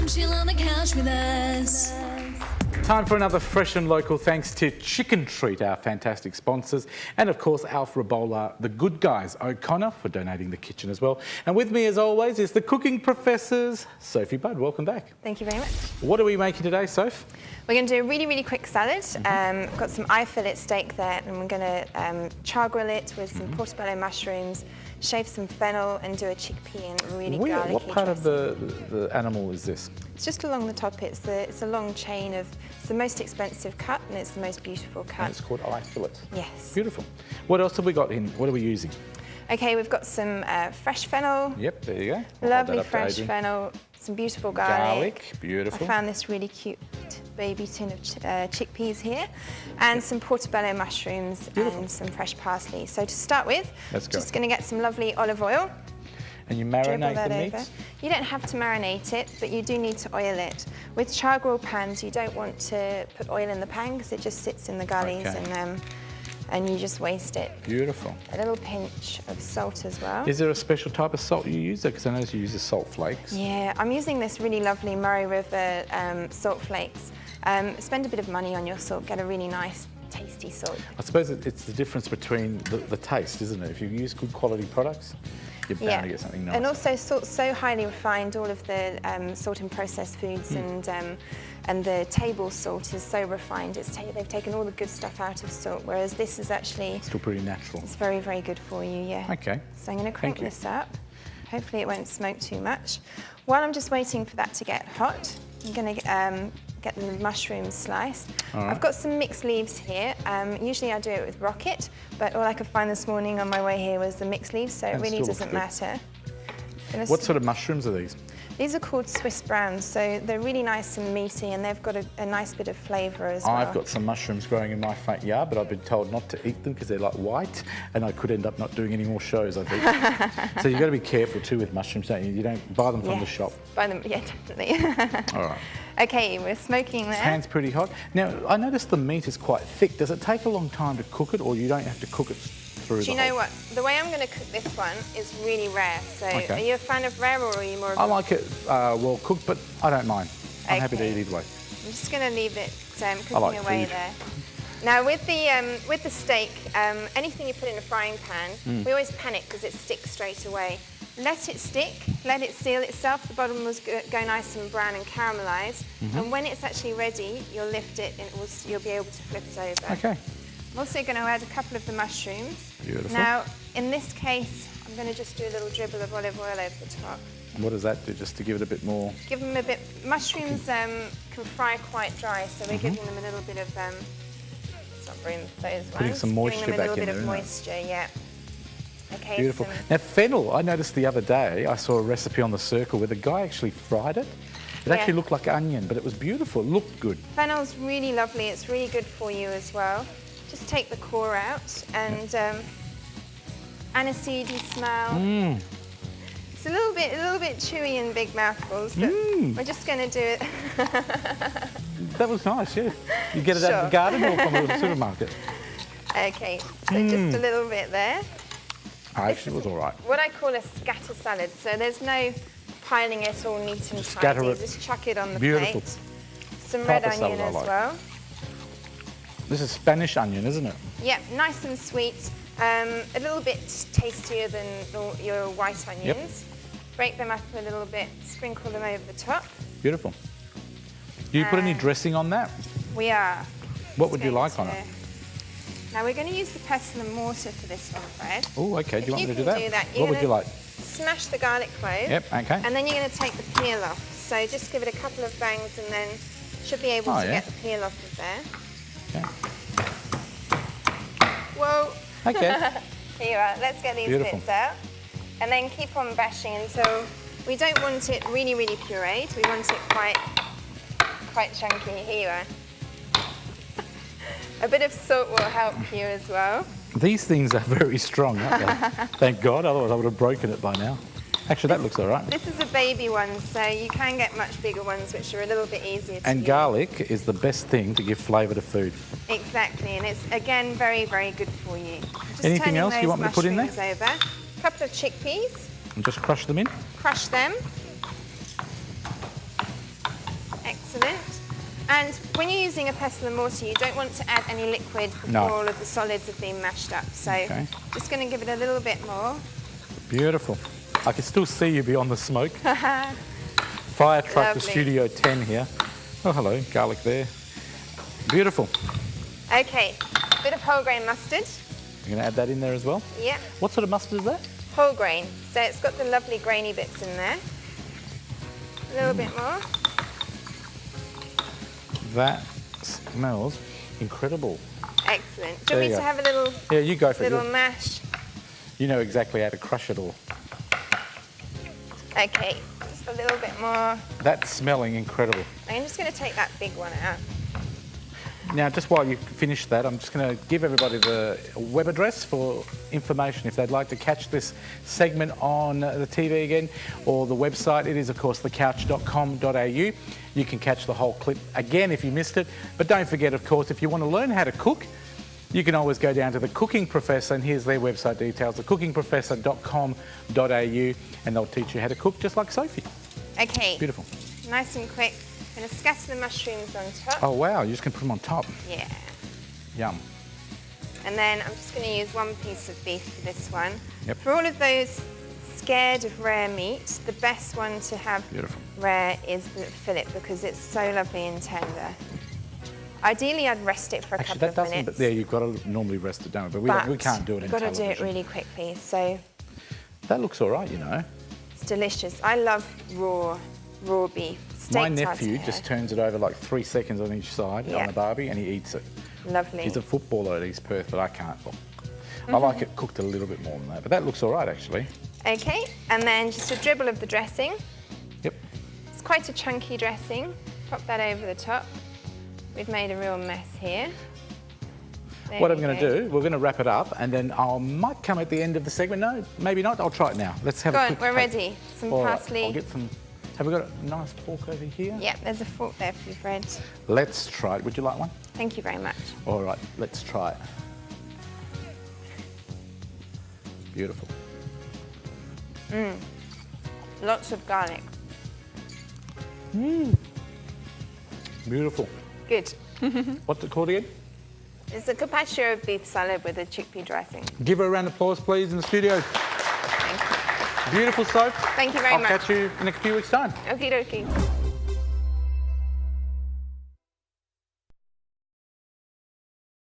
come chill on the couch with us. Time for another fresh and local thanks to Chicken Treat, our fantastic sponsors, and of course Alf Rabola, the good guys, O'Connor, for donating the kitchen as well. And with me as always is the cooking professors, Sophie Budd. Welcome back. Thank you very much. What are we making today, Soph? We're going to do a really quick salad. I've got some eye fillet steak there, and we're going to char grill it with some portobello mushrooms, shave some fennel, and do a chickpea and really garlicky What part of dressing. the animal is this? It's just along the top. It's a long chain of. It's the most expensive cut, and it's the most beautiful cut. And it's called eye fillet. Yes. Beautiful. What else have we got in? What are we using? Okay, we've got some fresh fennel. Yep, there you go. I'll Lovely hold that up to fresh Adrian. fennel. Some beautiful garlic. Beautiful. I found this really cute baby tin of chickpeas here, and some portobello mushrooms and some fresh parsley. So to start with, just going to get some lovely olive oil. And you Dribble marinate that the over. meat? You don't have to marinate it, but you do need to oil it. With char grill pans, you don't want to put oil in the pan because it just sits in the gullies and you just waste it. Beautiful. A little pinch of salt as well. Is there a special type of salt you use? Because I notice you use the salt flakes. Yeah, I'm using this really lovely Murray River salt flakes. Spend a bit of money on your salt, get a really nice, tasty salt. I suppose it's the difference between the taste, isn't it? If you use good quality products, you're bound to get something nice. And also salt's so highly refined, all of the salt in processed foods and the table salt is so refined. They've taken all the good stuff out of salt, whereas this is actually... Still pretty natural. It's very, very good for you, yeah. Okay. So I'm going to crank this up. Hopefully it won't smoke too much. While I'm just waiting for that to get hot, I'm going to get the mushrooms sliced. Right. I've got some mixed leaves here. Usually I do it with rocket, but all I could find this morning on my way here was the mixed leaves, so it really doesn't matter. What sort of mushrooms are these? These are called Swiss browns, so they're really nice and meaty, and they've got a nice bit of flavour as well. I've got some mushrooms growing in my front yard, but I've been told not to eat them because they're like white, and I could end up not doing any more shows, I think. So you've got to be careful too with mushrooms, don't you? You don't buy them from the shop. Buy them, yeah, definitely. All right. Okay, we're smoking there. Pan's pretty hot. Now, I noticed the meat is quite thick. Does it take a long time to cook it, or you don't have to cook it through Do you know what? The way I'm going to cook this one is really rare. So are you a fan of rare, or are you more of I like it well cooked, but I don't mind. I'm happy to eat either way. I'm just going to leave it cooking like away food. there. Now with the steak, anything you put in a frying pan, we always panic because it sticks straight away. Let it stick, let it seal itself. The bottom will go nice and brown and caramelised. And when it's actually ready, you'll lift it and you'll be able to flip it over. Okay. I'm also going to add a couple of the mushrooms. Beautiful. Now, in this case, I'm going to just do a little dribble of olive oil over the top. What does that do, just to give it a bit more? Give them a bit. Mushrooms can fry quite dry, so we're giving them a little bit of. Stop brewing those ones. Putting some moisture giving them back a in little bit there, of moisture, yeah. Okay. Beautiful. Now fennel, I noticed the other day, I saw a recipe on The Circle where the guy actually fried it. It actually looked like onion, but it was beautiful. It looked good. Fennel's really lovely. It's really good for you as well. Just take the core out and aniseedy smell. It's a little bit chewy in big mouthfuls, but we're just going to do it. That was nice, yeah. You get it out of the garden or from the supermarket? Okay, so just a little bit there. Actually, it was all right. What I call a scatter salad. So there's no piling it all neat and tidy. Just chuck it on the plate. Some red onion as well. This is Spanish onion, isn't it? Yeah, nice and sweet. A little bit tastier than your white onions. Break them up a little bit, sprinkle them over the top. Beautiful. Do you put any dressing on that? We are. What would you like on it? Now we're going to use the pestle and mortar for this one, Fred. Oh, okay. Do you want me to do that? What would you like? Smash the garlic clove. Yep, okay. And then you're going to take the peel off. So just give it a couple of bangs and then should be able to get the peel off of there. Okay. Whoa. Okay. Here you are. Let's get these bits out. And then keep on bashing until we don't want it really, really pureed. We want it quite chunky. Here you are. A bit of salt will help you as well. These things are very strong, aren't they? Thank God, otherwise I would have broken it by now. Actually, that looks all right. This is a baby one, so you can get much bigger ones, which are a little bit easier to use. Garlic is the best thing to give flavour to food. Exactly, and it's, again, very, very good for you. Just anything else you want me to put in there? Over. A couple of chickpeas. And just crush them in? Crush them. And when you're using a pestle and mortar, you don't want to add any liquid before No. all of the solids have been mashed up. So Okay. just going to give it a little bit more. Beautiful. I can still see you beyond the smoke. Fire truck to Lovely. Studio 10 here. Oh, hello, garlic there. Beautiful. Okay, a bit of whole grain mustard. You're going to add that in there as well? Yeah, What sort of mustard is that? whole grain. So it's got the lovely grainy bits in there. A little bit more. That smells incredible. Excellent. Do There you want me you to go. have a little, Yeah, you go for it. little mash? You know exactly how to crush it all. Okay, just a little bit more. That's smelling incredible. I'm just going to take that big one out. Now, just while you finish that, I'm just going to give everybody the web address for information if they'd like to catch this segment on the TV again, or the website. It is, of course, thecouch.com.au. You can catch the whole clip again if you missed it. But don't forget, of course, if you want to learn how to cook, you can always go down to The Cooking Professor, and here's their website details, thecookingprofessor.com.au, and they'll teach you how to cook just like Sophie. Okay, Beautiful. nice and quick. I'm going to scatter the mushrooms on top. Oh, wow, you're just going to put them on top. Yeah. Yum. And then I'm just going to use one piece of beef for this one. Yep. For all of those scared of rare meat, the best one to have Beautiful. rare is the fillet because it's so lovely and tender. Ideally, I'd rest it for a Actually, couple that of doesn't, minutes. but there, you've got to normally rest it down, but we can't do it in you've got to do it television. really quickly, so That looks all right, you know. it's delicious. I love raw beef. Steak My nephew tartare. just turns it over like 3 seconds on each side Yeah. on a barbie and he eats it. Lovely. He's a footballer at East Perth, but I can't. I like it cooked a little bit more than that, but that looks all right, actually. Okay, and then just a dribble of the dressing. Yep. It's quite a chunky dressing. Pop that over the top. We've made a real mess here. There What we I'm going go. to do, we're going to wrap it up, and then I might come at the end of the segment. No, maybe not. I'll try it now. Let's have Go a on, quick we're taste. ready. Some All right, parsley. I'll get some. Have we got a nice fork over here? Yep, there's a fork there for you, Fred. Let's try it. Would you like one? Thank you very much. All right, let's try it. Beautiful. Lots of garlic. Beautiful. Good. What's it called again? It's a carpaccio beef salad with a chickpea dressing. Give her a round of applause, please, in the studio. Thank you. Beautiful soap. Thank you very I'll much. catch you in a few weeks' time. Okie dokie.